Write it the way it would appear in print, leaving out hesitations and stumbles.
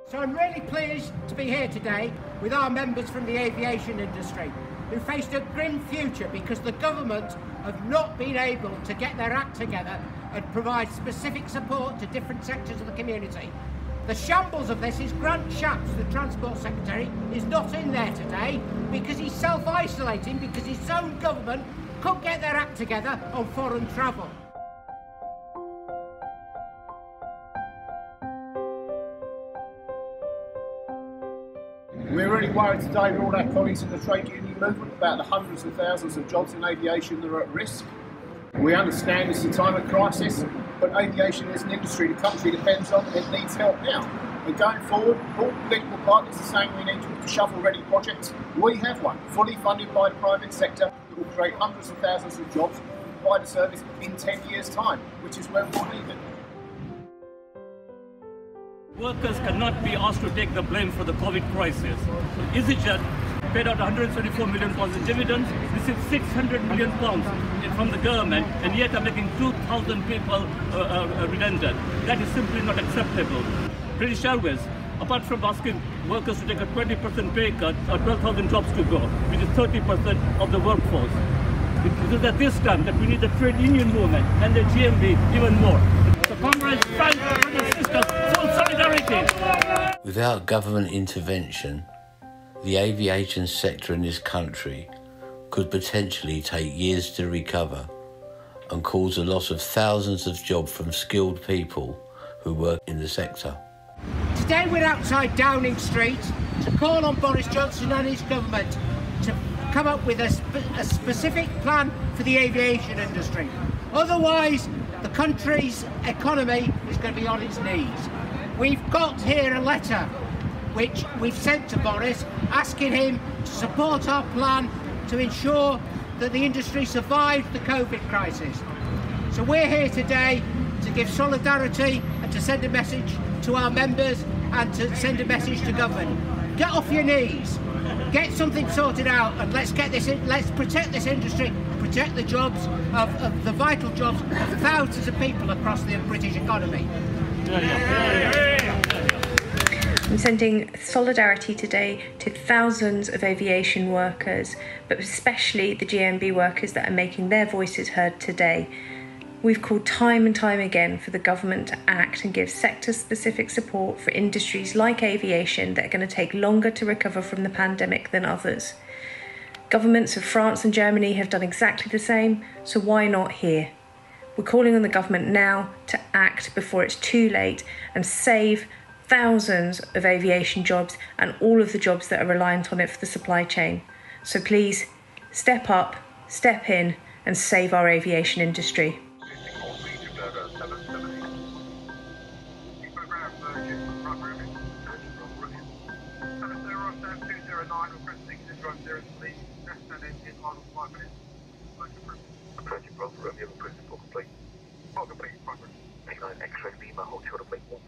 So I'm really pleased to be here today with our members from the aviation industry who faced a grim future because the government have not been able to get their act together and provide specific support to different sectors of the community. The shambles of this is Grant Shapps, the Transport Secretary, is not in there today because he's self-isolating because his own government couldn't get their act together on foreign travel. We're really worried today with all our colleagues in the trade union movement about the hundreds of thousands of jobs in aviation that are at risk. We understand it's a time of crisis, but aviation is an industry the country depends on and it needs help now. And going forward, all political parties are saying we need to shovel-ready projects. We have one, fully funded by the private sector, that will create hundreds of thousands of jobs and provide a service in 10 years' time, which is where we need it. Workers cannot be asked to take the blame for the COVID crisis. EasyJet paid out £174 million in dividends, received £600 million from the government, and yet are making 2,000 people redundant. That is simply not acceptable. British Airways, apart from asking workers to take a 20% pay cut, or 12,000 jobs to go, which is 30% of the workforce. It is at this time that we need the trade union movement and the GMB even more. So comrades, stand for the system, full solidarity. Without government intervention, the aviation sector in this country could potentially take years to recover and cause a loss of thousands of jobs from skilled people who work in the sector. Today we're outside Downing Street to call on Boris Johnson and his government to come up with a specific plan for the aviation industry. Otherwise, the country's economy is going to be on its knees. We've got here a letter which we've sent to Boris asking him to support our plan to ensure that the industry survives the COVID crisis. So we're here today to give solidarity and to send a message to our members and to send a message to government. Get off your knees, get something sorted out, and let's protect this industry, protect the jobs of the vital jobs of thousands of people across the British economy. I'm sending solidarity today to thousands of aviation workers, but especially the GMB workers that are making their voices heard today. We've called time and time again for the government to act and give sector-specific support for industries like aviation that are going to take longer to recover from the pandemic than others. Governments of France and Germany have done exactly the same, so why not here? We're calling on the government now to act before it's too late and save thousands of aviation jobs and all of the jobs that are reliant on it for the supply chain. So please, step up, step in and save our aviation industry. Approaching Bravo Romeo, principal complete. Not complete, progress. 89 X-ray Lima, hold short of link 12.